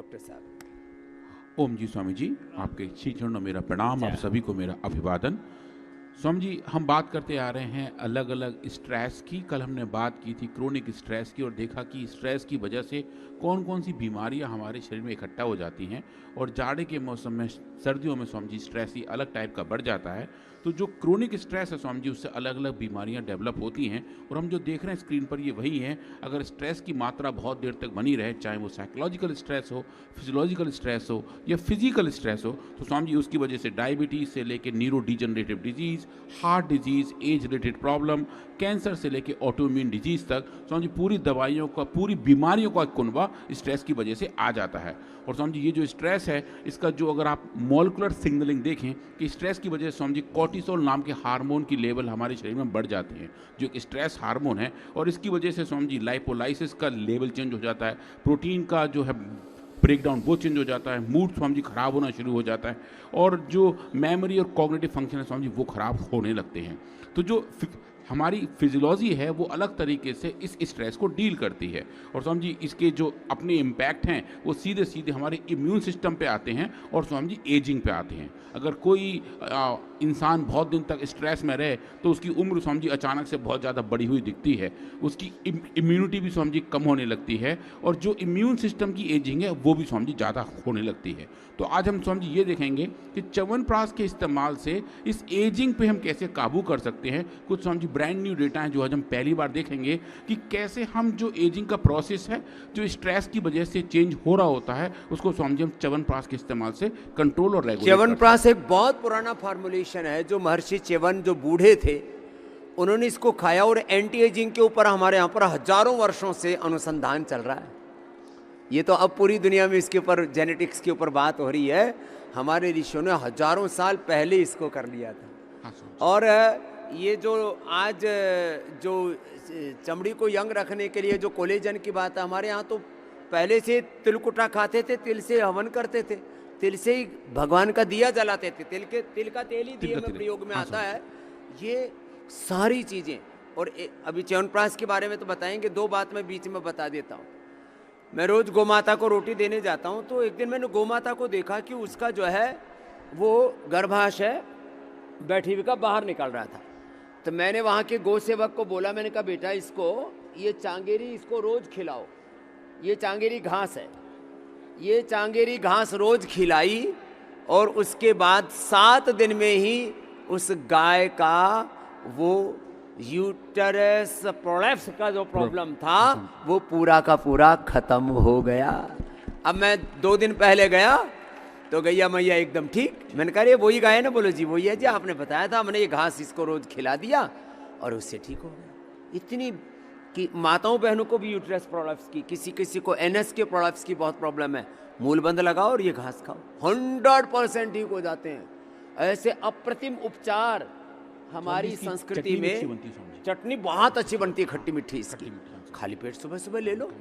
Doctor साहब। ओम जी स्वामी जी, आपके श्री चरणों में मेरा प्रणाम, आप सभी को मेरा अभिवादन। स्वामी जी, हम बात करते आ रहे हैं अलग अलग स्ट्रेस की। कल हमने बात की थी क्रोनिक स्ट्रेस की और देखा कि स्ट्रेस की वजह से कौन कौन सी बीमारियां हमारे शरीर में इकट्ठा हो जाती हैं और जाड़े के मौसम में, सर्दियों में स्वामी जी स्ट्रेस ही अलग टाइप का बढ़ जाता है। तो जो क्रोनिक स्ट्रेस है स्वामी जी, उससे अलग अलग बीमारियां डेवलप होती हैं और हम जो देख रहे हैं स्क्रीन पर ये वही है। अगर स्ट्रेस की मात्रा बहुत देर तक बनी रहे, चाहे वो साइकोलॉजिकल स्ट्रेस हो, फिजियोलॉजिकल स्ट्रेस हो या फिजिकल स्ट्रेस हो, तो स्वामी जी उसकी वजह से डायबिटीज़ से लेकर neuro degenerative disease, heart disease, age related problem, cancer से लेकर ऑटोइम्यून डिजीज़ तक स्वामी जी पूरी दवाइयों का, पूरी बीमारियों का कुनबा स्ट्रेस की वजह से आ जाता है। और स्वामी जी ये जो स्ट्रेस है, इसका जो अगर आप मॉलिक्यूलर सिग्नलिंग देखें कि स्ट्रेस की वजह से स्वामी जी कॉर्टिसोल नाम के हार्मोन की लेवल हमारे शरीर में बढ़ जाती है, जो एक स्ट्रेस हार्मोन है। और इसकी वजह से स्वामी जी लाइपोलाइसिस का लेवल चेंज हो जाता है, प्रोटीन का जो है ब्रेकडाउन वो चेंज हो जाता है, मूड स्वामी जी खराब होना शुरू हो जाता है और जो मेमोरी और कॉग्निटिव फंक्शन है स्वामी जी वो खराब होने लगते हैं। तो जो हमारी फिजियोलॉजी है वो अलग तरीके से इस स्ट्रेस को डील करती है और स्वामी जी इसके जो अपने इम्पैक्ट हैं वो सीधे सीधे हमारे इम्यून सिस्टम पे आते हैं और स्वामी जी एजिंग पे आते हैं। अगर कोई इंसान बहुत दिन तक स्ट्रेस में रहे तो उसकी उम्र स्वामी जी अचानक से बहुत ज़्यादा बढ़ी हुई दिखती है, उसकी इम्यूनिटी भी स्वामी जी कम होने लगती है और जो इम्यून सिस्टम की एजिंग है वो भी स्वामी जी ज़्यादा होने लगती है। तो आज हम स्वामी जी ये देखेंगे कि च्यवनप्राश के इस्तेमाल से इस एजिंग पे हम कैसे काबू कर सकते हैं। कुछ Swami ji brand new data हैं जो आज हम पहली बार देखेंगे कि कैसे हम जो एजिंग का प्रोसेस है, जो स्ट्रेस की वजह से चेंज हो रहा होता है, उसको स्वामी जी हम च्यवनप्राश के इस्तेमाल से कंट्रोल और रेगुलेट। च्यवनप्राश एक बहुत पुराना फॉर्मुलेशन है जो महर्षि च्यवन जो बूढ़े थे उन्होंने इसको खाया और एंटी एजिंग के ऊपर हमारे यहाँ पर हजारों वर्षों से अनुसंधान चल रहा है। ये तो अब पूरी दुनिया में इसके ऊपर जेनेटिक्स के ऊपर बात हो रही है। हमारे ऋषियों ने हजारों साल पहले इसको कर लिया था। और ये जो आज जो चमड़ी को यंग रखने के लिए जो कोलेजन की बात है, हमारे यहाँ तो पहले से तिलकुटा खाते थे, तिल से हवन करते थे, तिल से ही भगवान का दिया जलाते थे, तिल का तेल ही दिए में प्रयोग में आता है। ये सारी चीज़ें। और अभी च्यवनप्राश के बारे में तो बताएंगे, दो बात मैं बीच में बता देता हूँ। मैं रोज़ गोमाता को रोटी देने जाता हूँ, तो एक दिन मैंने गोमाता को देखा कि उसका जो है वो गर्भाशय बैठी हुई का बाहर निकल रहा था। तो मैंने वहाँ के गौ सेवक को बोला, मैंने कहा बेटा इसको ये चांगेरी इसको रोज़ खिलाओ, ये चांगेरी घास है, ये चांगेरी घास रोज़ खिलाई और उसके बाद 7 दिन में ही उस गाय का वो यूटरस प्रोलैप्स का जो प्रॉब्लम था वो पूरा का पूरा खत्म हो गया। अब मैं 2 दिन पहले गया तो गैया मैया एकदम ठीक। मैंने कहा ये वही गाय है ना? बोलो जी वही है जी, आपने बताया था, हमने ये घास इसको रोज खिला दिया और उससे ठीक हो गया। इतनी कि माताओं बहनों को भी यूटरस प्रोलैप्स की, किसी किसी को एनएस के प्रोलैप्स की बहुत प्रॉब्लम है, मूलबंद लगाओ और ये घास खाओ, 100% ठीक हो जाते हैं। ऐसे अप्रतिम उपचार हमारी संस्कृति में। चटनी बहुत अच्छी बनती है, खट्टी मिट्टी इसकी, खाली पेट सुबह सुबह ले लो,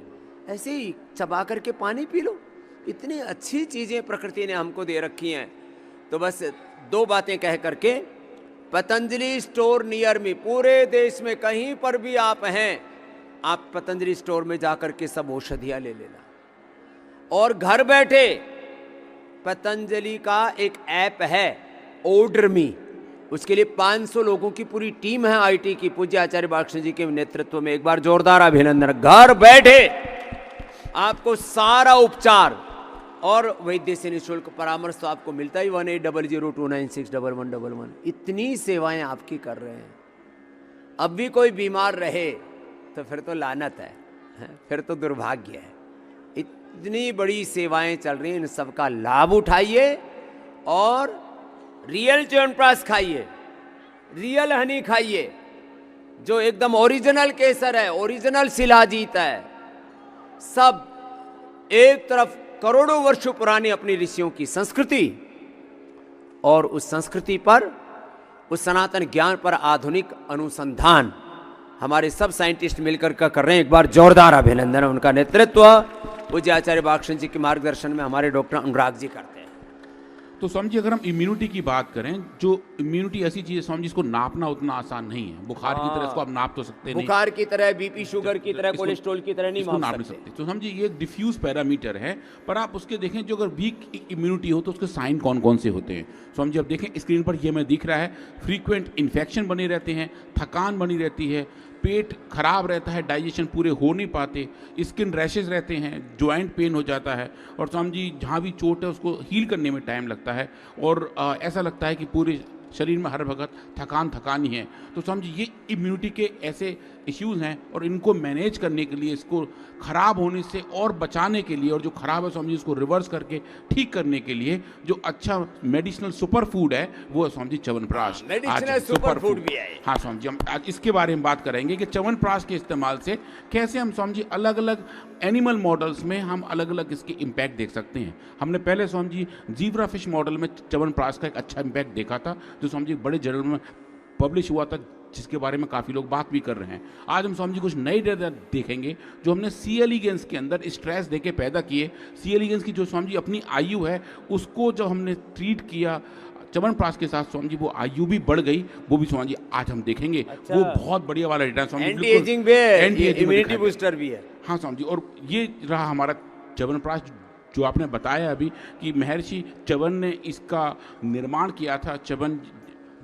ऐसे ही चबा करके पानी पी लो। इतनी अच्छी चीज़ें प्रकृति ने हमको दे रखी हैं। तो बस 2 बातें कह करके, पतंजलि स्टोर नियर मी, पूरे देश में कहीं पर भी आप हैं, आप पतंजलि स्टोर में जाकर के सब औषधियाँ ले लेना। और घर बैठे पतंजलि का एक ऐप है ओडरमी, उसके लिए 500 लोगों की पूरी टीम है आईटी की, पूज्य आचार्य बालकृष्ण जी के नेतृत्व में। एक बार जोरदार अभिनंदन। घर बैठे आपको सारा उपचार और वैद्य से निःशुल्क परामर्श तो आपको मिलता ही। 180029611111। इतनी सेवाएं आपकी कर रहे हैं। अब भी कोई बीमार रहे तो फिर तो लानत है, फिर तो दुर्भाग्य है। इतनी बड़ी सेवाएं चल रही हैं, इन सबका लाभ उठाइए और रियल च्यवनप्राश खाइए, रियल हनी खाइए, जो एकदम ओरिजिनल केसर है, ओरिजिनल शिलाजीत है। सब एक तरफ करोड़ों वर्षों पुरानी अपनी ऋषियों की संस्कृति और उस संस्कृति पर, उस सनातन ज्ञान पर आधुनिक अनुसंधान हमारे सब साइंटिस्ट मिलकर कर रहे हैं। एक बार जोरदार अभिनंदन। उनका नेतृत्व पूज्य आचार्य बालकृष्ण जी के मार्गदर्शन में हमारे डॉक्टर अनुराग जी करते हैं। तो समझिए अगर हम इम्यूनिटी की बात करें, जो इम्यूनिटी ऐसी चीज़ है समझिए जिसको नापना उतना आसान नहीं है। बुखार की तरह इसको आप नाप तो सकते नहीं, बुखार की तरह, बीपी शुगर की तरह, इसको- कोलेस्ट्रॉल की तरह नहीं इसको माप नाप नहीं सकते। सकते। तो समझिए ये एक डिफ्यूज पैरामीटर है, पर आप उसके देखें जो अगर वीक इम्यूनिटी हो तो उसके साइन कौन कौन से होते हैं। समझिए अब देखें स्क्रीन पर ये हमें दिख रहा है, फ्रीक्वेंट इन्फेक्शन बने रहते हैं, थकान बनी रहती है, पेट खराब रहता है, डाइजेशन पूरे हो नहीं पाते, स्किन रैशेज रहते हैं, जॉइंट पेन हो जाता है, और समझिए जहाँ भी चोट है उसको हील करने में टाइम लगता है, और ऐसा लगता है कि पूरे शरीर में हर वक्त थकान ही है। तो समझिए ये इम्यूनिटी के ऐसे इश्यूज़ हैं, और इनको मैनेज करने के लिए, इसको ख़राब होने से और बचाने के लिए, और जो ख़राब है समझिए इसको रिवर्स करके ठीक करने के लिए जो अच्छा मेडिसिनल सुपर फूड है वो है समझिए च्यवनप्राश। मेडिसिनल आज सुपर फूड भी है। हाँ समझिए हम आज इसके बारे में बात करेंगे कि च्यवनप्राश के इस्तेमाल से कैसे हम समझिए अलग अलग एनिमल मॉडल्स में हम अलग अलग इसके इम्पैक्ट देख सकते हैं। हमने पहले समझिए जीब्रा फिश मॉडल में च्यवनप्राश का एक अच्छा इम्पैक्ट देखा था, जो समझिए बड़े जर्नल में पब्लिश हुआ था, जिसके बारे में काफ़ी लोग बात भी कर रहे हैं। आज हम समझिए कुछ नई डेटा देखेंगे जो हमने सी एलिगेंस के अंदर स्ट्रेस देके पैदा किए। सी एलिगेंस की जो समझिए अपनी आयु है उसको जब हमने ट्रीट किया च्यवनप्राश के साथ समझिए वो आयु भी बढ़ गई, वो भी समझिए आज हम देखेंगे। अच्छा। वो बहुत बढ़िया वाला डेटा समझिए, एंटी एजिंग भी है, एंटी-एजिंग में इम्यूनिटी दिखाया बूस्टर भी है। हाँ समझिए, और ये रहा हमारा च्यवनप्राश जो आपने बताया अभी कि महर्षि च्यवन ने इसका निर्माण किया था। च्यवन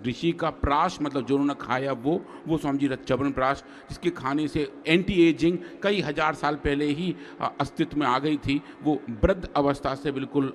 ऋषि का प्राश मतलब जो उन्होंने खाया वो समझिए च्यवनप्राश, जिसके खाने से एंटी एजिंग कई हजार साल पहले ही अस्तित्व में आ गई थी। वो वृद्ध अवस्था से बिल्कुल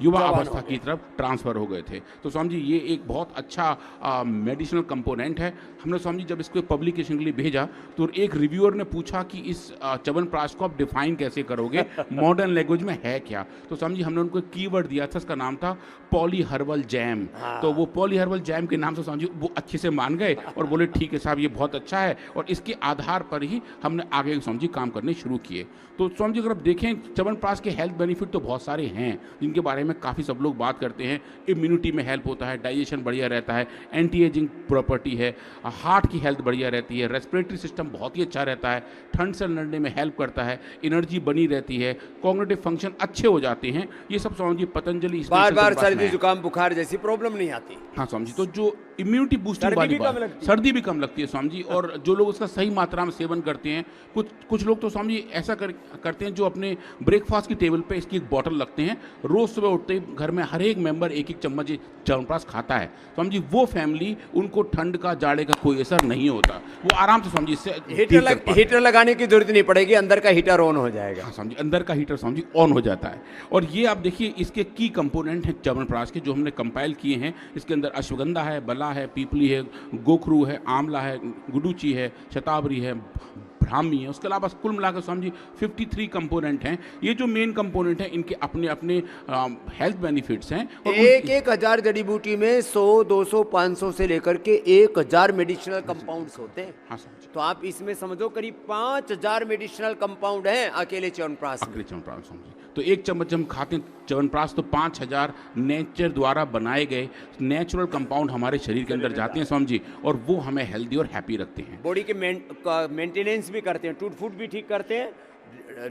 युवा अवस्था की तरफ ट्रांसफ़र हो गए थे। तो समझिए ये एक बहुत अच्छा मेडिसिनल कंपोनेंट है। हमने समझिए जब इसको पब्लिकेशन के लिए भेजा तो एक रिव्यूअर ने पूछा कि इस च्यवनप्राश को आप डिफाइन कैसे करोगे, मॉडर्न लैंग्वेज में है क्या। तो समझिए हमने उनको एक कीवर्ड दिया था, उसका नाम था पॉली हर्बल जैम। तो वो पॉली हर्बल जैम के नाम से समझिए वो अच्छे से मान गए और बोले ठीक है साहब ये बहुत अच्छा है, और इसके आधार पर ही हमने आगे समझिए काम करने शुरू किए। तो समझिए अगर आप देखें च्यवनप्राश के हेल्थ बेनिफिट तो बहुत सारे हैं जिनके बारे में काफ़ी सब लोग बात करते हैं। इम्यूनिटी में हेल्प होता है, डाइजेशन बढ़िया रहता है, एंटी एजिंग प्रॉपर्टी है, हार्ट की हेल्थ बढ़िया रहती है, रेस्पिरेटरी सिस्टम बहुत ही अच्छा रहता है, ठंड से लड़ने में हेल्प करता है, एनर्जी बनी रहती है, कॉग्निटिव फंक्शन अच्छे हो जाते हैं। ये सब समझिए पतंजलि बार बार सर्दी जुकाम बुखार जैसी प्रॉब्लम नहीं आती। हाँ समझी, तो जो इम्यूनिटी बूस्टिंग वाली बात, सर्दी भी कम लगती है समझी, और जो लोग उसका सही मात्रा में सेवन करते हैं, कुछ लोग तो समझिए ऐसा करते हैं जो अपने ब्रेकफास्ट की टेबल पे इसकी एक बॉटल रखते हैं, रोज सुबह उठते ही घर में हर एक मेंबर एक एक चम्मच च्यवनप्राश खाता है। समझी वो फैमिली, उनको ठंड का जाड़े का कोई असर नहीं होता, वो आराम से समझी इससे हीटर लगाने की जरूरत नहीं पड़ेगी, अंदर का हीटर ऑन हो जाएगा। हाँ समझी, अंदर का हीटर समझी ऑन हो जाता है। और ये आप देखिए इसके की कंपोनेंट हैं च्यवनप्राश के जो हमने कंपाइल किए हैं। इसके अंदर अश्वगंधा है, बला है, पीपली है, गोखरू है, आंवला है, गुडुची है, शतावरी है, ब्राह्मी है। उसके अलावा कुल मिलाकर समझिए 53 कंपोनेंट हैं। ये जो मेन कंपोनेंट हैं इनके अपने अपने हेल्थ बेनिफिट्स हैं। और एक हजार जड़ी बूटी में 100, 200, 500 से लेकर के 1000 मेडिसिनल कंपाउंड्स होते हैं। हाँ समझिए, तो आप इसमें समझो करीब 5000 मेडिसिनल कंपाउंड हैं अकेले च्यवनप्राश में। च्यवनप्राश समझिए, तो एक चम्मच हम खाते हैं च्यवनप्राश तो 5000 नेचर द्वारा बनाए गए नेचुरल कंपाउंड हमारे शरीर के अंदर जाते हैं समझिए, और वो हमें हेल्दी और हैप्पी रखते हैं। बॉडी के मेंटेनेंस भी करते हैं, टूट फूट भी ठीक करते हैं,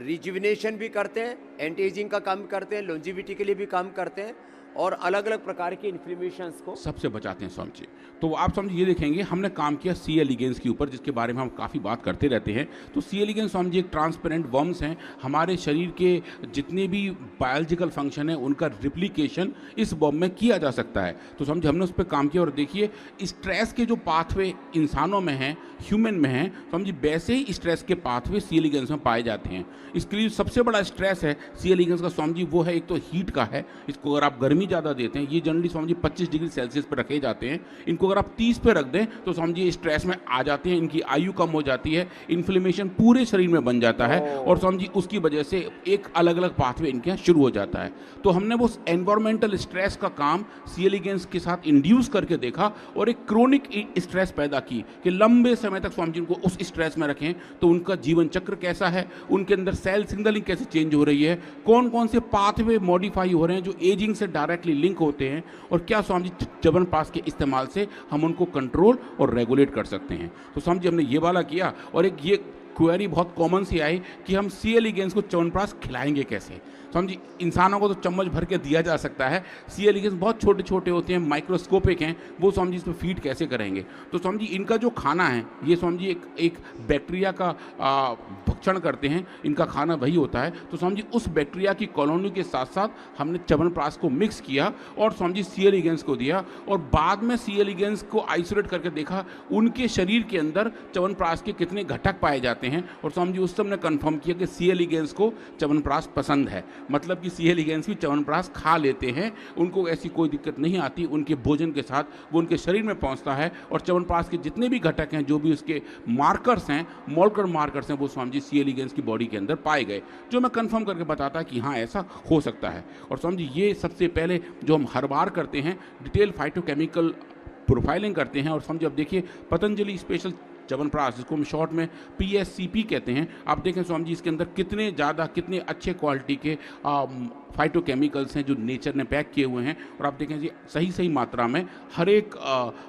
रिजुविनेशन भी करते हैं, एंटी एजिंग का काम करते हैं, लॉन्जिविटी के लिए भी काम करते हैं, और अलग अलग प्रकार के इन्फ्लेमेशंस को सबसे बचाते हैं समझिए। तो आप समझिए ये देखेंगे हमने काम किया सी एलिगेंस के ऊपर, जिसके बारे में हम काफ़ी बात करते रहते हैं। तो सी एलिगेंस समझिए एक ट्रांसपेरेंट वर्म्स हैं। हमारे शरीर के जितने भी बायोलॉजिकल फंक्शन है उनका रिप्लिकेशन इस वर्म में किया जा सकता है। तो समझिए हमने उस पर काम किया, और देखिए स्ट्रेस के जो पाथवे इंसानों में हैं, ह्यूमन में हैं, समझिए वैसे ही स्ट्रेस के पाथवे सी एलिगेंस में पाए जाते हैं। इसके लिए सबसे बड़ा स्ट्रेस है सी एलिगेंस का समझिए वो है एक तो हीट का है। इसको अगर आप गर्मी ज़्यादा देते हैं, ये जनरली समझिए 25 डिग्री सेल्सियस पर रखे जाते हैं, इनको अगर आप 30 पे रख दें तो समझिए स्ट्रेस में आ जाते हैं, इनकी आयु कम हो जाती है, इन्फ्लेमेशन पूरे शरीर में बन जाता है, और समझिए उसकी वजह से एक अलग अलग पाथवे इनके यहाँ शुरू हो जाता है। तो हमने वो एनवायरमेंटल स्ट्रेस का काम सी एलिगेंस के साथ इंड्यूस करके देखा, और एक क्रोनिक स्ट्रेस पैदा की कि लंबे समय तक समझिए उनको उस स्ट्रेस में रखें तो उनका जीवन चक्र कैसा है, उनके अंदर सेल सिग्नलिंग कैसे चेंज हो रही है, कौन कौन से पाथवे मॉडिफाई हो रहे हैं जो एजिंग से डायरेक्टली लिंक होते हैं, और क्या समझिए च्यवनप्राश के इस्तेमाल से हम उनको कंट्रोल और रेगुलेट कर सकते हैं। तो समझिए हमने ये वाला किया, और एक ये क्वेरी बहुत कॉमन सी आई कि हम सी एलिगेंस को च्यवनप्राश खिलाएंगे कैसे। समझिए इंसानों को तो चम्मच भर के दिया जा सकता है, सी एलिगेंस बहुत छोटे छोटे होते हैं, माइक्रोस्कोपिक हैं, वो समझिए इसमें फीड कैसे करेंगे। तो समझिए इनका जो खाना है ये समझिए एक बैक्टीरिया का भक्षण करते हैं, इनका खाना वही होता है। तो समझिए उस बैक्टीरिया की कॉलोनी के साथ साथ हमने च्यवनप्राश को मिक्स किया और समझिए सी एलिगेंस को दिया, और बाद में सी एलिगेंस को आइसोलेट करके देखा उनके शरीर के अंदर च्यवनप्राश के कितने घटक पाए जाते हैं, और समझिए उस समय कंफर्म किया कि सी एलिगेंस को च्यवनप्राश पसंद है, मतलब कि सी एलिगेंस भी च्यवनप्राश खा लेते हैं, उनको ऐसी कोई दिक्कत नहीं आती, उनके भोजन के साथ वो उनके शरीर में पहुंचता है, और च्यवनप्राश के जितने भी घटक हैं, जो भी उसके मार्कर्स हैं, मॉलिक्यूलर मार्कर्स हैं, वो समझिए सी एलिगेंस की बॉडी के अंदर पाए गए, जो मैं कंफर्म करके बताता कि हाँ ऐसा हो सकता है। और समझिए ये सबसे पहले जो हम हर बार करते हैं डिटेल फाइटोकेमिकल प्रोफाइलिंग करते हैं। और समझिए अब देखिए पतंजलि स्पेशल च्यवनप्राश, जिसको हम शॉर्ट में PSCP कहते हैं, आप देखें स्वामी जी इसके अंदर कितने ज़्यादा कितने अच्छे क्वालिटी के फाइटोकेमिकल्स हैं जो नेचर ने पैक किए हुए हैं, और आप देखें जी सही सही मात्रा में हर एक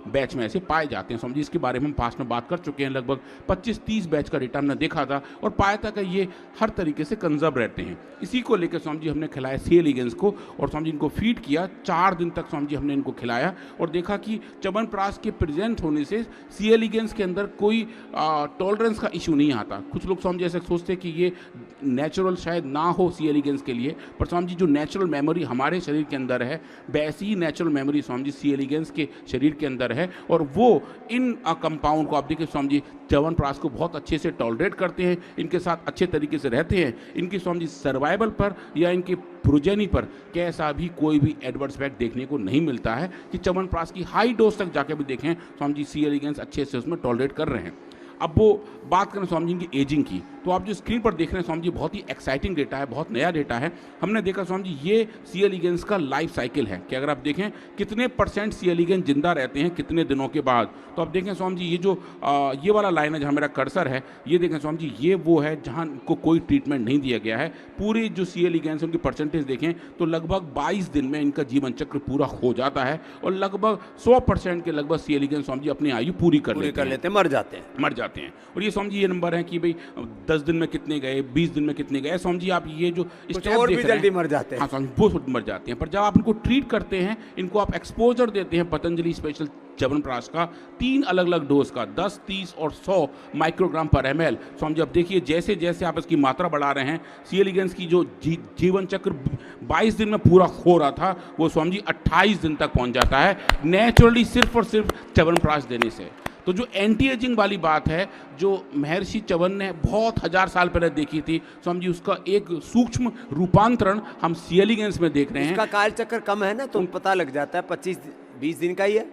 बैच में ऐसे पाए जाते हैं। स्वामी जी इसके बारे में हम पास में बात कर चुके हैं, लगभग 25-30 बैच का डेटा हमने देखा था और पाया था कि ये हर तरीके से कंजर्व रहते हैं। इसी को लेकर स्वामी जी हमने खिलाया सी एलिगेंस को, और स्वामी जी इनको फीड किया 4 दिन तक स्वामी जी हमने इनको खिलाया, और देखा कि च्यवनप्राश के प्रेजेंट होने से सी एलिगेंस के अंदर कोई टॉलरेंस का इशू नहीं आता। कुछ लोग स्वामी जी ऐसे सोचते हैं कि ये नेचुरल शायद ना हो सी एलिगेंस के लिए, पर स्वामी जी जो नेचुरल मेमोरी हमारे शरीर के अंदर है वैसी ही नेचुरल मेमोरी स्वामी जी सी एलिगेंस के शरीर के अंदर है, और वो इन कंपाउंड को आप देखिए स्वामी जी च्यवनप्राश को बहुत अच्छे से टॉलरेट करते हैं, इनके साथ अच्छे तरीके से रहते हैं, इनकी स्वामी जी सर्वाइवल पर या इनकी प्रोजेनी पर कैसा भी कोई भी एडवर्स इफेक्ट देखने को नहीं मिलता है कि च्यवनप्राश की हाई डोज तक जाके भी देखें स्वामी जी सी एलिगेंस अच्छे से उसमें टॉलरेट कर रहे हैं। अब वो बात करें स्वामी जी की एजिंग की, तो आप जो स्क्रीन पर देख रहे हैं स्वामी जी बहुत ही एक्साइटिंग डेटा है, बहुत नया डेटा है। हमने देखा स्वामी जी ये सी एलिगेंस का लाइफ साइकिल है कि अगर आप देखें कितने % सी एलिगेंस जिंदा रहते हैं कितने दिनों के बाद, तो आप देखें स्वामी जी ये जो ये वाला लाइन है जहाँ मेरा कर्सर है, ये देखें स्वामी जी ये वो है जहाँ को कोई ट्रीटमेंट नहीं दिया गया है। पूरी जो सी एलिगेंस उनकी परसेंटेज देखें तो लगभग 22 दिन में इनका जीवन चक्र पूरा हो जाता है, और लगभग 100% के लगभग सी एलिगेंस स्वामी जी अपनी आयु पूरी कर लेते हैं, मर जाते हैं। और ये स्वामी जी ये नंबर है कि भाई 10 दिन में कितने गए, 20 दिन में कितने गए, स्वामी जी आप ये जो और भी जल्दी मर जाते हैं। हाँ स्वामी बहुत मर जाते हैं, पर जब आप इनको ट्रीट करते हैं, इनको आप एक्सपोजर देते हैं पतंजलि स्पेशल च्यवनप्राश का 3 अलग अलग डोज का 10, 30 और 100 माइक्रोग्राम पर ml। स्वामी जी अब देखिए जैसे जैसे आप इसकी मात्रा बढ़ा रहे हैं, सी एलिगेंस की जो जीवन चक्र 22 दिन में पूरा हो रहा था वो स्वामी जी 28 दिन तक पहुंच जाता है नेचुरली, सिर्फ और सिर्फ च्यवनप्राश देने से। तो जो एंटी एजिंग वाली बात है जो महर्षि च्यवन ने बहुत 1000 साल पहले देखी थी, स्वामी जी उसका एक सूक्ष्म रूपांतरण हम सी एलिगेंस में देख रहे हैं। इसका काल चक्र कम है ना, तो पता लग जाता है 25-20 दिन का ही है,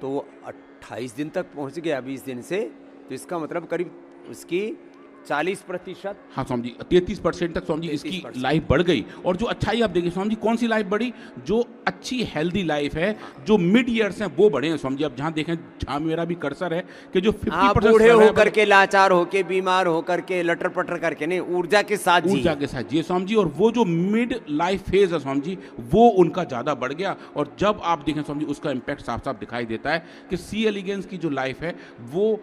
तो वो 28 दिन तक पहुंच गया 20 दिन से, तो इसका मतलब करीब उसकी 40%। हाँ स्वामी जी 33% तक स्वामी जी इसकी लाइफ बढ़ गई। और जो अच्छाई आप देखिए स्वामी जी कौन सी लाइफ बढ़ी, जो अच्छी हेल्दी लाइफ है, जो मिड ईयर्स हैं वो बढ़े हैं स्वामी जी। आप जहाँ देखें, जहाँ मेरा भी कर्सर है कि जो 50% बूढ़े होकर के, लाचार होकर, बीमार होकर के, लटर पटर करके नहीं, ऊर्जा के साथ जी स्वामी जी। और वो जो मिड लाइफ फेज है स्वामी जी वो उनका ज़्यादा बढ़ गया, और जब आप देखें स्वामी जी उसका इम्पैक्ट साफ साफ दिखाई देता है कि सी एलिगेंस की जो लाइफ है वो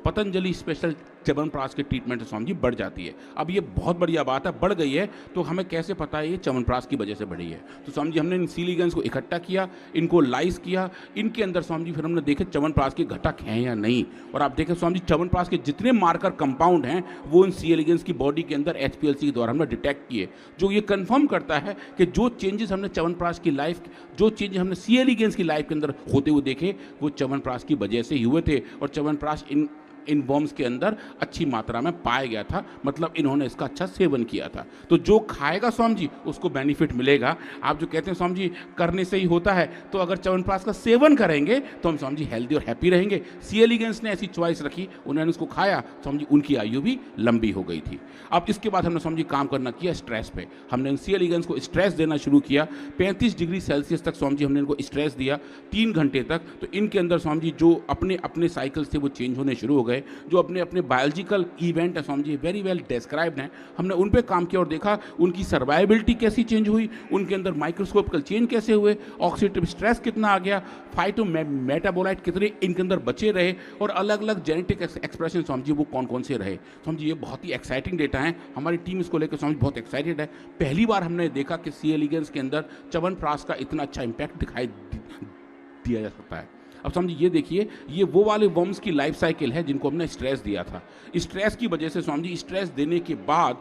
पतंजलि स्पेशल च्यवनप्राश के ट्रीटमेंट से स्वामी जी बढ़ जाती है। अब ये बहुत बढ़िया बात है, बढ़ गई है, तो हमें कैसे पता है ये च्यवनप्राश की वजह से बढ़ी है। तो स्वामी जी हमने इन सी एलिगेंस को इकट्ठा किया, इनको लाइस किया, इनके अंदर स्वामी जी फिर हमने देखे च्यवनप्राश के घटक हैं या नहीं, और आप देखें स्वामी जी च्यवनप्राश के जितने मार्कर कंपाउंड हैं वो इन सी एलिगेंस की बॉडी के अंदर HPLC के द्वारा हमने डिटेक्ट किए, जो ये कंफर्म करता है कि जो चेंजेस हमने च्यवनप्राश की लाइफ, जो चेंजेस हमने सी एलिगेंस की लाइफ के अंदर होते हुए देखे वो च्यवनप्राश की वजह से ही हुए थे, और च्यवनप्राश इन वर्म्स के अंदर अच्छी मात्रा में पाया गया था, मतलब इन्होंने इसका अच्छा सेवन किया था। तो जो खाएगा स्वामी जी उसको बेनिफिट मिलेगा। आप जो कहते हैं स्वामी जी करने से ही होता है, तो अगर च्यवनप्राश का सेवन करेंगे तो हम स्वामी जी हेल्दी और हैप्पी रहेंगे। सी एलिगेंस ने ऐसी चॉइस रखी, उन्होंने उसको खाया, स्वामी जी उनकी आयु भी लंबी हो गई थी। अब इसके बाद हमने स्वामी जी काम करना किया स्ट्रेस पे, हमने सी एलिगेंस को स्ट्रेस देना शुरू किया। 35 डिग्री सेल्सियस तक स्वामी जी हमने इनको स्ट्रेस दिया 3 घंटे तक, तो इनके अंदर स्वामी जी जो अपने अपने साइकिल थे वो चेंज होने शुरू हो गए। गए जो अपने अपने बायोलॉजिकल इवेंट है Swami ji very well described हैं, हमने उन पे काम किया और देखा उनकी सर्वाइबिलिटी कैसी चेंज हुई, उनके अंदर माइक्रोस्कोपिकल चेंज कैसे हुए, ऑक्सीडेटिव स्ट्रेस कितना आ गया, फाइटो मेटाबोलाइट कितने इनके अंदर बचे रहे और अलग अलग जेनेटिक एक्सप्रेशन स्वामी जी वो कौन कौन से रहे। स्वामी जी ये बहुत ही एक्साइटिंग डेटा है, हमारी टीम इसको लेकर स्वामी जी बहुत एक्साइटेड है। पहली बार हमने देखा कि सी एलिगेंस के अंदर च्यवनप्राश का इतना अच्छा इम्पैक्ट दिखाई दिया जा सकता है। अब समझिए ये देखिए, ये वो वाले वर्म्स की लाइफ साइकिल है जिनको हमने स्ट्रेस दिया था। स्ट्रेस की वजह से स्वामी जी स्ट्रेस देने के बाद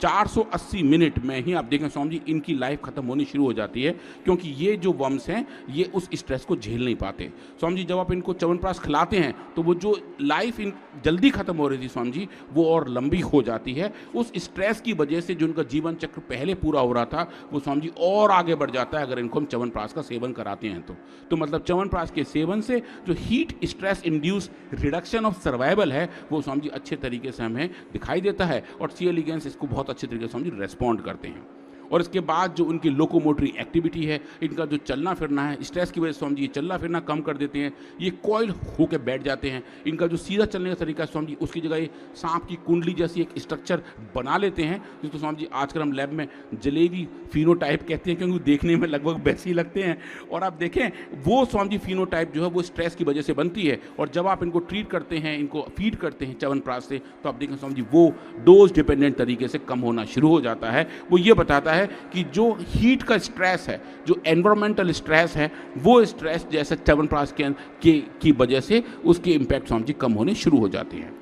480 मिनट में ही आप देखें स्वामी जी इनकी लाइफ खत्म होनी शुरू हो जाती है, क्योंकि ये जो वर्म्स हैं ये उस स्ट्रेस को झेल नहीं पाते। स्वामी जी जब आप इनको च्यवनप्राश खिलाते हैं तो वो जो लाइफ इन जल्दी खत्म हो रही थी स्वामी जी वो और लंबी हो जाती है। उस स्ट्रेस की वजह से जो उनका जीवन चक्र पहले पूरा हो रहा था वो स्वामी जी और आगे बढ़ जाता है अगर इनको हम च्यवनप्राश का सेवन कराते हैं तो मतलब च्यवनप्राश के सेवन से जो heat stress induce reduction of survival है वो स्वामी जी अच्छे तरीके से हमें दिखाई देता है और सी एलिगेंस इसको बहुत अच्छे तरीके से समझिए रेस्पॉन्ड करते हैं। और इसके बाद जो उनकी लोकोमोटरी एक्टिविटी है, इनका जो चलना फिरना है, स्ट्रेस की वजह से समझिए चलना फिरना कम कर देते हैं, ये कॉइल होकर बैठ जाते हैं। इनका जो सीधा चलने का तरीका है समझिए उसकी जगह ये सांप की कुंडली जैसी एक स्ट्रक्चर बना लेते हैं, जिसको समझिए आजकल हम लैब में जलेबी फिनोटाइप कहते हैं क्योंकि देखने में लगभग वैसे ही लगते हैं। और आप देखें वो स्वामी फिनोटाइप जो है वो स्ट्रेस की वजह से बनती है और जब आप इनको ट्रीट करते हैं, इनको फीड करते हैं च्यवनप्राश से, तो आप देखें स्वामी जी वो डोज डिपेंडेंट तरीके से कम होना शुरू हो जाता है। वो ये बताता है कि जो हीट का स्ट्रेस है, जो एनवायरमेंटल स्ट्रेस है, वो स्ट्रेस जैसे च्यवनप्राश की वजह से उसके इम्पैक्ट स्वामी जी कम होने शुरू हो जाते हैं।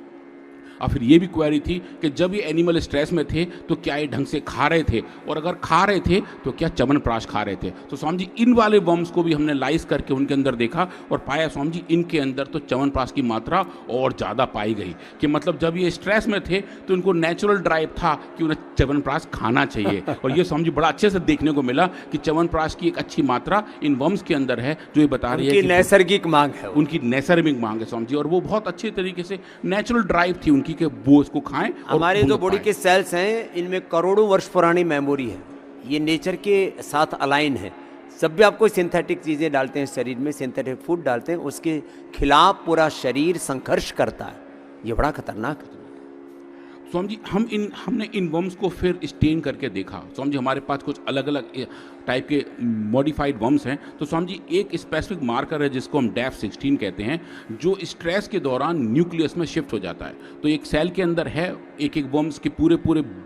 और फिर ये भी क्वेरी थी कि जब ये एनिमल स्ट्रेस में थे तो क्या ये ढंग से खा रहे थे, और अगर खा रहे थे तो क्या च्यवनप्राश खा रहे थे। तो स्वामी जी इन वाले वर्म्स को भी हमने लाइस करके उनके अंदर देखा और पाया स्वामी जी इनके अंदर तो च्यवनप्राश की मात्रा और ज़्यादा पाई गई, कि मतलब जब ये स्ट्रेस में थे तो इनको नेचुरल ड्राइव था कि उन्हें च्यवनप्राश खाना चाहिए। और ये स्वामी जी बड़ा अच्छे से देखने को मिला कि च्यवनप्राश की एक अच्छी मात्रा इन वर्म्स के अंदर है, जो ये बता रही है कि नैसर्गिक मांग है, उनकी नैसर्गिक मांग है स्वामी जी, और वो बहुत अच्छे तरीके से नेचुरल ड्राइव थी उनकी कि वो इसको खाएं। हमारे जो बॉडी के सेल्स हैं इनमें करोड़ों वर्ष पुरानी मेमोरी है, ये नेचर के साथ अलाइन है। जब भी आप कोई सिंथेटिक चीज़ें डालते हैं शरीर में, सिंथेटिक फूड डालते हैं, उसके खिलाफ पूरा शरीर संघर्ष करता है, ये बड़ा खतरनाक है। स्वामी जी हमने इन वर्म्स को फिर स्टेन करके देखा। स्वामी जी हमारे पास कुछ अलग अलग टाइप के मॉडिफाइड वर्म्स हैं, तो स्वामी जी एक स्पेसिफिक मार्कर है जिसको हम DAF16 कहते हैं, जो स्ट्रेस के दौरान न्यूक्लियस में शिफ्ट हो जाता है। तो एक सेल के अंदर है, एक एक वर्म्स के पूरे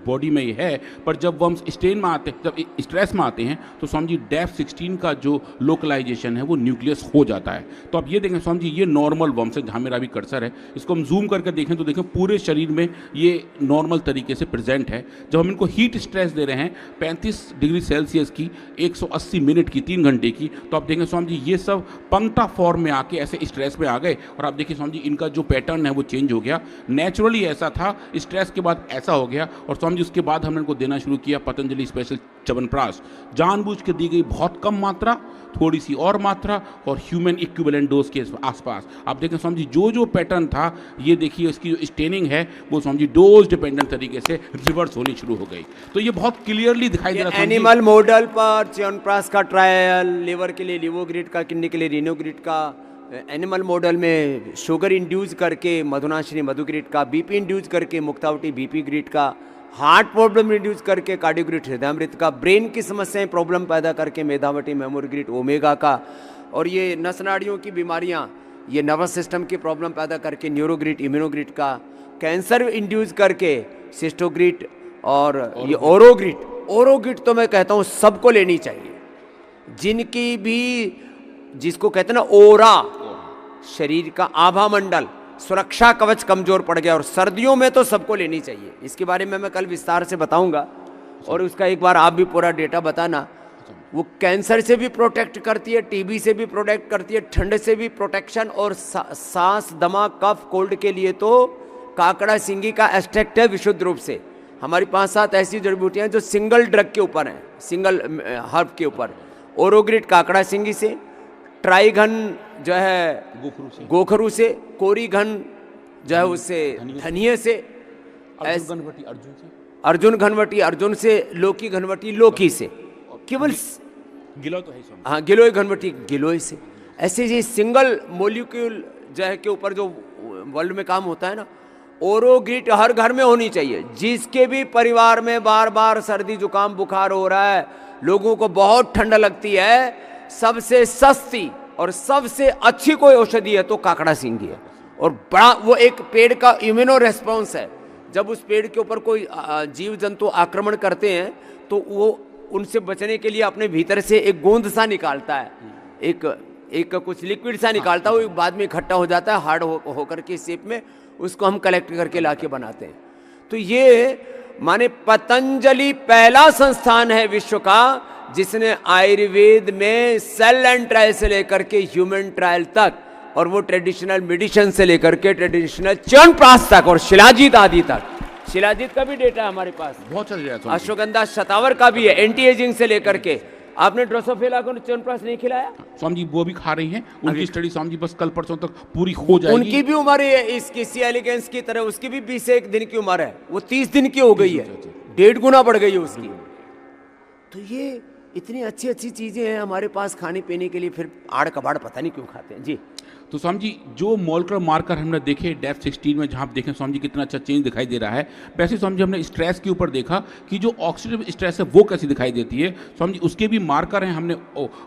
बॉडी में ये है, पर जब वर्म्स स्टेन में आते हैं, जब स्ट्रेस में आते हैं तो स्वामी जी DAF16 का जो लोकलाइजेशन है वो न्यूक्लियस हो जाता है। तो आप ये देखें स्वामी जी ये नॉर्मल वर्म्स है, जहाँ मेरा भी कर्सर है, इसको हम जूम करके देखें तो देखें पूरे शरीर में ये नॉर्मल तरीके से प्रेजेंट है। जब हम इनको हीट स्ट्रेस दे रहे हैं 35 डिग्री सेल्सियस की 180 मिनट की 3 घंटे की, तो आप देखें स्वामी जी ये सब पंक्टा फॉर्म में आके ऐसे स्ट्रेस में आ गए। और आप देखिए स्वामी जी इनका जो पैटर्न है वो चेंज हो गया, नेचुरली ऐसा था, स्ट्रेस के बाद ऐसा हो गया। और स्वामी जी उसके बाद हमने इनको देना शुरू किया पतंजलि स्पेशल च्यवनप्राश, जानबूझ के दी गई बहुत कम मात्रा, थोड़ी सी और मात्रा और ह्यूमन इक्विवेलेंट डोज के आसपास। आप देखें स्वामी जी जो पैटर्न था, ये देखिए इसकी जो स्टेनिंग है वो स्वामी जी डोज डिपेंडेंट तरीके से रिवर्स होनी शुरू हो गई। तो ये बहुत क्लियरली दिखाई दे रहा है। एनिमल मॉडल पर च्यवनप्राश का ट्रायल, लिवर के लिए लिवोग्रिड का, किडनी के लिए रिनोग्रिड का, एनिमल मॉडल में शुगर इंड्यूस करके मधुनाशिनी मधुग्रिड का, बीपी इंड्यूस करके मुक्तावटी बीपी ग्रिड का, हार्ट प्रॉब्लम रिड्यूस करके कार्डियोग्रिड हृदयामृत का, ब्रेन की समस्याएं प्रॉब्लम पैदा करके मेधावटी मेमोरीग्रिड ओमेगा का, और ये नस नाड़ियों की बीमारियां, ये नर्वस सिस्टम की प्रॉब्लम पैदा करके न्यूरोग्रिड इम्यूनोग्रिड का, कैंसर इंड्यूस करके सिस्टोग्रिड और ये ओरोग्रिड तो मैं कहता हूँ सबको लेनी चाहिए, जिनकी भी जिसको कहते हैं ना ओरा, शरीर का आभा मंडल, सुरक्षा कवच कमजोर पड़ गया, और सर्दियों में तो सबको लेनी चाहिए। इसके बारे में मैं कल विस्तार से बताऊंगा, और उसका एक बार आप भी पूरा डेटा बताना। वो कैंसर से भी प्रोटेक्ट करती है, टीबी से भी प्रोटेक्ट करती है, ठंड से भी प्रोटेक्शन, और सांस दमा कफ कोल्ड के लिए तो काकड़ा सिंगी का एक्सट्रैक्ट है विशुद्ध रूप से। हमारी 5-7 ऐसी जड़ी बूटियाँ हैं जो सिंगल ड्रग के ऊपर हैं, सिंगल हर्ब के ऊपर। ओरोग्रिड काकड़ा सिंगी से, ट्राइघन जो है गोखरू से, कोरीघन जो है उससे धनिये से, अर्जुन घनवटी अर्जुन से, लोकी घनवटी लोकी से, केवल गिलोय तो है, हाँ गिलोय घनवटी गिलोय से। ऐसे ये सिंगल मोलिक्यूल जो है के ऊपर जो वर्ल्ड में काम होता है ना, ओरोग्रिट हर घर में होनी चाहिए। जिसके भी परिवार में बार बार सर्दी जुकाम बुखार हो रहा है, लोगों को बहुत ठंड लगती है, सबसे सस्ती और सबसे अच्छी कोई औषधि है तो काकड़ा सींगी है। और बड़ा वो एक पेड़ का इम्यूनो रेस्पॉन्स है। जब उस पेड़ के ऊपर कोई जीव जंतु आक्रमण करते हैं तो वो उनसे बचने के लिए अपने भीतर से एक गोंद सा निकालता है, एक कुछ लिक्विड सा निकालता है, वो बाद में इकट्ठा हो जाता है हार्ड होकर के शेप में, उसको हम कलेक्ट करके लाके बनाते हैं। तो ये माने पतंजलि पहला संस्थान है विश्व का जिसने आयुर्वेद में सेल एंड ट्रायल से लेकर के ह्यूमन ट्रायल तक, और वो ट्रेडिशनल मेडिसिन से लेकर के ट्रेडिशनल च्यवनप्राश तक और शिलाजीत आदि तक, शिलाजीत का भी डेटा है हमारे पास, बहुत चल जाएगा। अश्वगंधा शतावर का भी है, एंटी एजिंग से लेकर के। आपने ड्रोसोफिला को च्यवनप्राश नहीं खिलाया? स्वामी जी वो भी खा रही हैं, उनकी स्टडी स्वामी जी बस कल परसों तक पूरी हो जाएगी। उनकी भी उम्र है इसकी सी एलिगेंस की तरह, उसकी भी 21 दिन की उम्र है, वो 30 दिन की हो गई है, 1.5 गुना बढ़ गई है उसकी। तो ये इतनी अच्छी अच्छी चीजें हैं हमारे पास खाने पीने के लिए, फिर आड़ कबाड़ पता नहीं क्यों खाते हैं जी। तो स्वामी जी जो मॉलिक्यूलर मार्कर हमने देखे डेफ 16 में, जहाँ आप देखें स्वामी जी कितना अच्छा चेंज दिखाई दे रहा है, वैसे स्वामी जी हमने स्ट्रेस के ऊपर देखा कि जो ऑक्सीडेटिव स्ट्रेस है वो कैसी दिखाई देती है। स्वामी जी उसके भी मार्कर हैं, हमने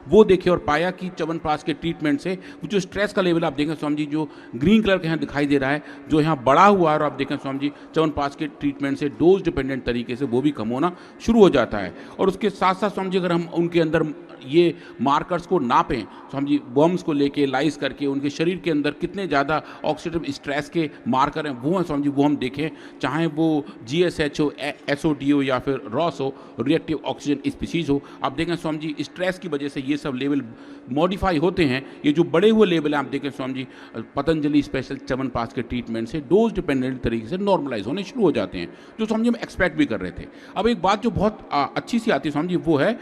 वो देखे और पाया कि च्यवनप्राश के ट्रीटमेंट से जो स्ट्रेस का लेवल आप देखें स्वामी जी जो ग्रीन कलर के यहाँ दिखाई दे रहा है, जो यहाँ बढ़ा हुआ है, और आप देखें स्वामी जी च्यवनप्राश के ट्रीटमेंट से डोज डिपेंडेंट तरीके से वो भी कम होना शुरू हो जाता है। और उसके साथ साथ स्वामी जी अगर हम उनके अंदर ये मार्कर्स को नापें स्वामी जी, वर्म्स को लेके लाइज करके उनके शरीर के अंदर कितने ज़्यादा ऑक्सीडेटिव स्ट्रेस के मार्कर हैं वो हैं स्वामी जी, वो हम देखें, चाहे वो GSH हो, SOD हो या फिर रॉस हो, रिएक्टिव ऑक्सीजन स्पीशीज हो। आप देखें स्वामी जी स्ट्रेस की वजह से ये सब लेवल मॉडिफाई होते हैं। ये जो बड़े हुए लेवल हैं आप देखें स्वामी जी पतंजलि स्पेशल च्यवनप्राश के ट्रीटमेंट से डोज डिपेंडेंट तरीके से नॉर्मलाइज होने शुरू हो जाते हैं, जो स्वामी जी हम एक्सपेक्ट भी कर रहे थे। अब एक बात जो बहुत अच्छी सी आती है स्वामी जी, वो है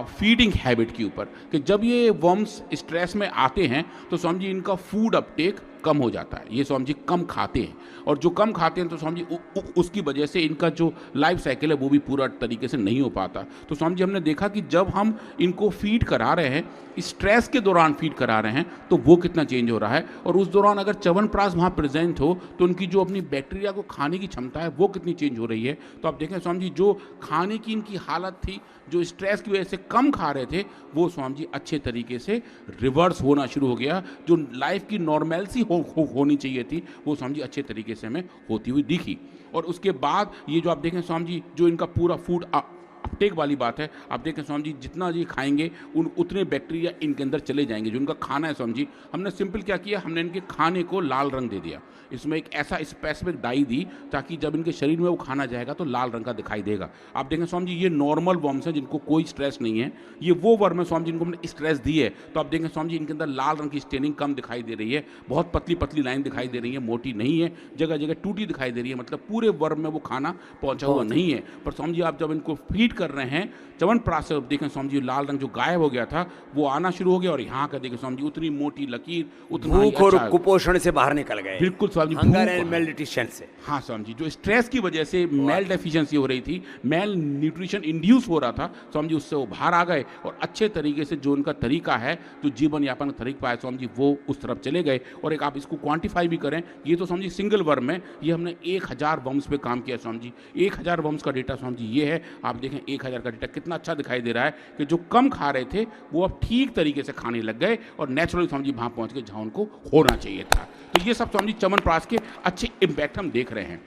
फीडिंग हैबिट के ऊपर, कि जब ये वर्म्स स्ट्रेस में आते हैं तो स्वामी जी इनका फूड अपटेक कम हो जाता है, ये स्वामी जी कम खाते हैं, और जो कम खाते हैं तो स्वामी जी उसकी वजह से इनका जो लाइफ साइकिल है वो भी पूरा तरीके से नहीं हो पाता। तो स्वामी जी हमने देखा कि जब हम इनको फीड करा रहे हैं, स्ट्रेस के दौरान फीड करा रहे हैं, तो वो कितना चेंज हो रहा है, और उस दौरान अगर च्यवनप्राश वहाँ प्रेजेंट हो तो उनकी जो अपनी बैक्टीरिया को खाने की क्षमता है वो कितनी चेंज हो रही है। तो आप देखें स्वामी जी जो खाने की इनकी हालत थी, जो स्ट्रेस की वजह से कम खा रहे थे, वो स्वामी जी अच्छे तरीके से रिवर्स होना शुरू हो गया। जो लाइफ की नॉर्मेलिटी होनी चाहिए थी वो स्वामी जी अच्छे तरीके से हमें होती हुई दिखी। और उसके बाद ये जो आप देखें स्वामी जी जो इनका पूरा फूड अपटेक वाली बात है, आप देखें स्वामी जी जितना ये खाएंगे उतने बैक्टीरिया इनके अंदर चले जाएंगे। जो इनका खाना है स्वामी जी, हमने सिंपल क्या किया, हमने इनके खाने को लाल रंग दे दिया, इसमें एक ऐसा स्पेसिफिक डाई दी ताकि जब इनके शरीर में वो खाना जाएगा तो लाल रंग का दिखाई देगा। आप देखें स्वामी जी ये नॉर्मल वर्म्स हैं जिनको कोई स्ट्रेस नहीं है, ये वो वर्म है स्वामी जी जिनको हमने स्ट्रेस दी है। तो आप देखें स्वामी जी इनके अंदर लाल रंग की स्टेनिंग कम दिखाई दे रही है, बहुत पतली पतली लाइन दिखाई दे रही है, मोटी नहीं है, जगह जगह टूटी दिखाई दे रही है, मतलब पूरे वर्म में वो खाना पहुंचा हुआ नहीं है। पर स्वामी जी आप जब इनको फीड कर रहे हैं च्यवनप्राश से, देखें स्वामी जी लाल रंग जो गायब हो गया था वो आना शुरू हो गया, और यहाँ का देखें स्वामी जी उतनी मोटी लकीर, उतना भूख और कुपोषण से बाहर निकल गए, बिल्कुल स्वामी जी, हंगर एंड मेलन्यूट्रिशन से। हाँ स्वामी जी जो स्ट्रेस की वजह से मेल डेफिशिएंसी हो रही थी, मेल न्यूट्रिशन इंड्यूस हो रहा था, स्वामी जी उससे वो बाहर आ गए, और अच्छे तरीके से जो उनका तरीका है, जो जीवन यापन का तरीका है स्वामी जी वो उस तरफ चले गए। और एक आप इसको क्वांटिफाई भी करें, ये तो स्वामी जी सिंगल वर्म है, ये हमने 1000 वर्म्स पे काम किया स्वामी जी, 1000 वर्म्स का डेटा स्वामी जी ये है। आप देखें 1000 का डेटा कितना अच्छा दिखाई दे रहा है कि जो कम खा रहे थे वो अब ठीक तरीके से खाने लग गए, और नेचुरली स्वामी जी वहां पहुंच गए जहां उनको होना चाहिए था। तो ये सब स्वामी जी च्यवनप्राश के अच्छे इंपैक्ट हम देख रहे हैं।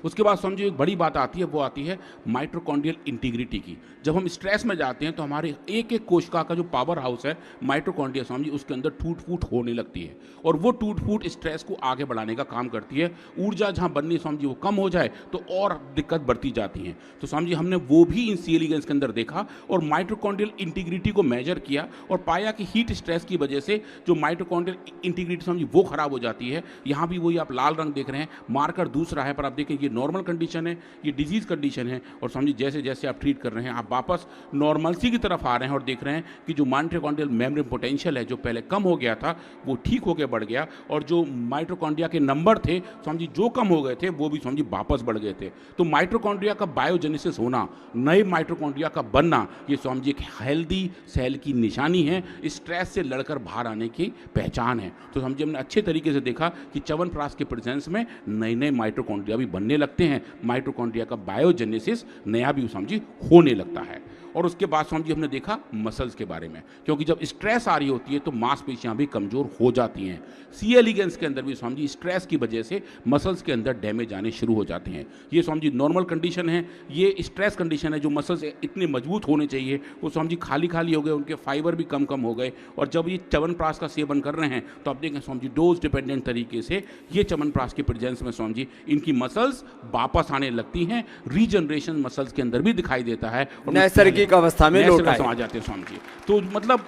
उसके बाद समझो एक बड़ी बात आती है, वो आती है माइटोकॉन्ड्रियल इंटीग्रिटी की। जब हम स्ट्रेस में जाते हैं तो हमारे एक एक कोशिका का जो पावर हाउस है माइटोकॉन्ड्रिया समझिए, उसके अंदर टूट फूट होने लगती है, और वो टूट फूट स्ट्रेस को आगे बढ़ाने का काम करती है। ऊर्जा जहाँ बननी समझिए वो कम हो जाए तो और दिक्कत बढ़ती जाती है। तो समझिए हमने वो भी इन सी एलिगेंस के अंदर देखा और माइटोकॉन्ड्रियल इंटीग्रिटी को मेजर किया और पाया कि हीट स्ट्रेस की वजह से जो माइटोकॉन्ड्रियल इंटीग्रिटी समझिए वो खराब हो जाती है। यहाँ भी वही आप लाल रंग देख रहे हैं, मार्कर दूसरा है, पर आप देखें ये नॉर्मल कंडीशन है, ये डिजीज़ कंडीशन है। और समझिए जैसे जैसे आप ट्रीट कर रहे हैं आप वापस नॉर्मलसी की तरफ आ रहे हैं और देख रहे हैं कि जो माइटोकॉन्ड्रियल मेम्ब्रेन पोटेंशियल है जो पहले कम हो गया था वो ठीक होकर बढ़ गया, और जो माइटोकॉन्ड्रिया के नंबर थे समझिए जो कम हो गए थे वो भी समझिए वापस बढ़ गए थे। तो माइटोकॉन्ड्रिया का बायोजेनेसिस होना, नए माइटोकॉन्ड्रिया का बनना, ये समझिए एक हेल्दी सेल की निशानी है, स्ट्रेस से लड़कर बाहर आने की पहचान है। तो समझिए हमने अच्छे तरीके से देखा कि च्यवनप्राश के प्रेजेंस में नए नए माइटोकॉन्ड्रिया भी बनने लगते हैं, माइटोकॉन्ड्रिया का बायोजेनेसिस नया भी समझिए होने लगता है। और उसके बाद समझिए हमने देखा मसल्स के बारे में, क्योंकि जब स्ट्रेस आ रही होती है तो मांसपेशियां भी कमज़ोर हो जाती हैं। सी एलिगेंस के अंदर भी समझिए स्ट्रेस की वजह से मसल्स के अंदर डैमेज आने शुरू हो जाते हैं। ये समझिए नॉर्मल कंडीशन है, ये स्ट्रेस कंडीशन है। जो मसल्स इतने मजबूत होने चाहिए वो समझिए खाली खाली हो गए, उनके फाइबर भी कम कम हो गए। और जब ये च्यवनप्राश का सेवन कर रहे हैं तो आप देखें समझिए डोज डिपेंडेंट तरीके से ये च्यवनप्राश के प्रेजेंस में समझिए इनकी मसल्स वापस आने लगती हैं, रीजनरेशन मसल्स के अंदर भी दिखाई देता है और नैसर्गिक अवस्था में लौट आ जाते हैं समझिए। तो मतलब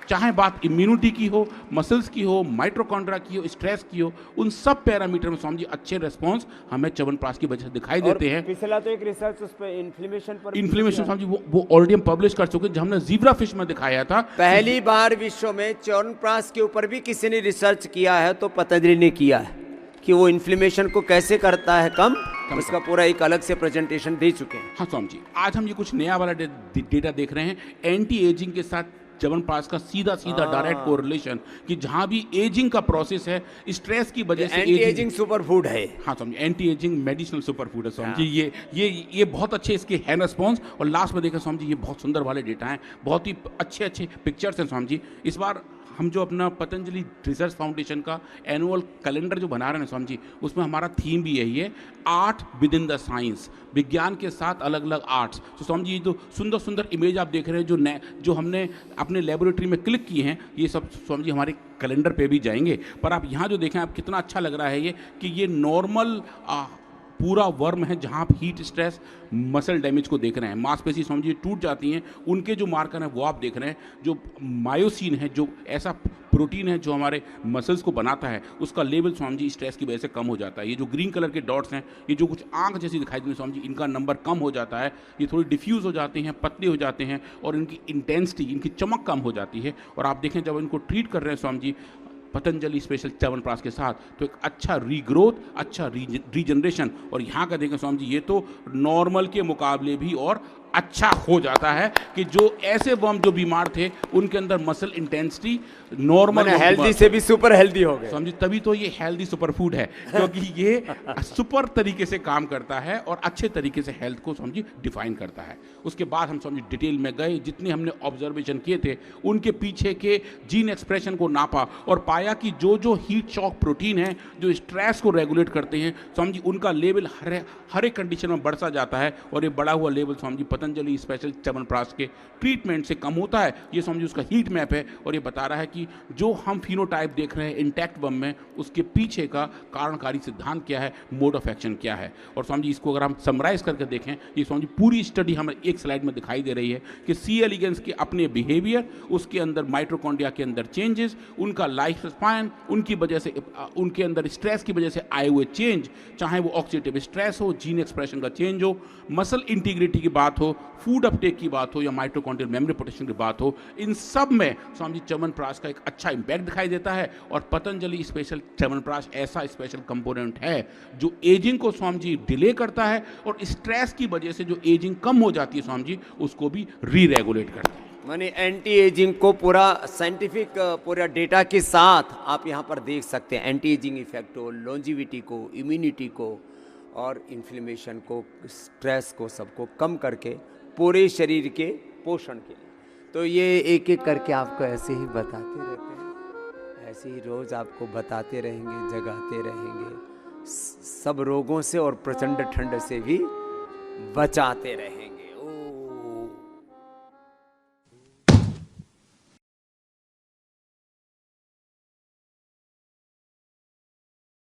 चाहे बात इम्यूनिटी की हो, मसल्स की हो, माइटोकॉन्ड्रिया की हो, स्ट्रेस की हो, उन सब पैरामीटर में समझिए अच्छे रिस्पॉन्स हमें च्यवनप्राश की वजह से दिखाई देते हैं। पिछला तो एक रिसर्च उस पे इन्फ्लेमेशन समझिए वो ऑलरेडी हम पब्लिश कर चुके हैं, जब हमने ज़ीब्रा फिश में दिखाया था। पहली बार विश्व में च्यवनप्राश के ऊपर भी किसी ने रिसर्च किया है तो पतंजलि ने किया है कि वो इन्फ्लेमेशन को कैसे करता है कम, उसका पूरा एक अलग से प्रेजेंटेशन दे चुके हैं। हाँ समझिए आज हम ये कुछ नया वाला डेटा देख रहे हैं, एंटी एजिंग के साथ च्यवनप्राश का सीधा सीधा डायरेक्ट कोरिलेशन, कि जहां भी एजिंग का प्रोसेस है स्ट्रेस की वजह से एंटी एजिंग सुपर फूड है। हाँ समझिए anti ageing medicinal super food है समझिए। ये बहुत अच्छे इसके है रिस्पॉन्स। और लास्ट में देखें समझिए ये बहुत सुंदर वाले डेटा हैं, बहुत ही अच्छे अच्छे पिक्चर्स हैं समझिए। इस बार हम जो अपना पतंजलि रिसर्च फाउंडेशन का एनुअल कैलेंडर जो बना रहे हैं समझिए उसमें हमारा थीम भी यही है, art with in the science, विज्ञान के साथ अलग अलग आर्ट्स। तो समझिए जो सुंदर सुंदर इमेज आप देख रहे हैं जो हमने अपने लेबोरेटरी में क्लिक किए हैं, ये सब समझिए हमारे कैलेंडर पे भी जाएंगे। पर आप यहाँ जो देखें आप कितना अच्छा लग रहा है ये कि ये नॉर्मल पूरा वर्म है जहाँ आप हीट स्ट्रेस मसल डैमेज को देख रहे हैं, मांसपेशी समझिए टूट जाती हैं, उनके जो मार्कर हैं वो आप देख रहे हैं। जो मायोसिन है, जो ऐसा प्रोटीन है जो हमारे मसल्स को बनाता है, उसका लेवल समझिए स्ट्रेस की वजह से कम हो जाता है। ये जो ग्रीन कलर के डॉट्स हैं, ये जो कुछ आंख जैसी दिखाई देती है समझिए, इनका नंबर कम हो जाता है, ये थोड़ी डिफ्यूज़ हो जाते हैं, पतले हो जाते हैं और इनकी इंटेंसिटी, इनकी चमक कम हो जाती है। और आप देखें जब इनको ट्रीट कर रहे हैं समझिए पतंजलि स्पेशल च्यवनप्राश के साथ, तो एक अच्छा रीग्रोथ, अच्छा रीजनरेशन, और यहाँ का देखें समझिए ये तो नॉर्मल के मुकाबले भी और अच्छा हो जाता है कि जो ऐसे वर्म जो बीमार थे उनके अंदर मसल इंटेंसिटी नॉर्मल, हेल्दी से भी सुपर हेल्दी हो गए समझिए। तभी तो ये हेल्दी सुपर फूड है, क्योंकि ये सुपर तरीके से काम करता है और अच्छे तरीके से हेल्थ को समझिए डिफाइन करता है। उसके बाद हम समझिए डिटेल में गए, जितने हमने ऑब्जर्वेशन किए थे उनके पीछे के जीन एक्सप्रेशन को नापा और पाया कि जो जो हीट शॉक प्रोटीन है जो स्ट्रेस को रेगुलेट करते हैं समझिए उनका लेवल हर एक कंडीशन में बढ़ता जाता है। और ये बढ़ा हुआ लेवल समझिए पतंजलि स्पेशल च्यवनप्राश के ट्रीटमेंट से कम होता है। ये समझिए उसका हीट मैप है और ये बता रहा है कि जो हम फिनोटाइप देख रहे हैं इंटैक्ट वर्म में, उसके पीछे का कारणकारी सिद्धांत क्या है, मोड ऑफ एक्शन क्या है। और समझिए इसको अगर हम समराइज करके देखें, ये समझिए पूरी स्टडी हमें एक स्लाइड में दिखाई दे रही है कि सी एलिगेंस के अपने बिहेवियर, उसके अंदर माइटोकॉन्ड्रिया के अंदर चेंजेस, उनका लाइफ स्पैन, उनकी वजह से उनके अंदर स्ट्रेस की वजह से आए हुए चेंज, चाहे वो ऑक्सीडेटिव स्ट्रेस हो, जीन एक्सप्रेशन का चेंज हो, मसल इंटीग्रिटी की बात हो, फूड अपटेक की बात हो या माइटोकॉन्ड्रियल मेमोरी प्रोटेक्शन की बात हो, इन सब में समझिए च्यवनप्राश का एक अच्छा इंपैक्ट दिखाई देता है। और पतंजलि स्पेशल च्यवनप्राश ऐसा स्पेशल कंपोनेंट है जो एजिंग को समझिए डिले करता है और स्ट्रेस की वजह से जो एजिंग कम हो जाती है समझिए उसको भी री रेगुलेट करता है। माने एंटी एजिंग को पूरा साइंटिफिक पूरा डेटा के साथ आप यहाँ पर देख सकते हैं, एंटी एजिंग इफेक्ट को, लॉन्जिविटी को, इम्यूनिटी को और इन्फ्लेमेशन को, स्ट्रेस को, सबको कम करके पूरे शरीर के पोषण के लिए। तो ये एक एक करके आपको ऐसे ही बताते रहते हैं, ऐसे ही रोज़ आपको बताते रहेंगे, जगाते रहेंगे, सब रोगों से और प्रचंड ठंड से भी बचाते रहेंगे।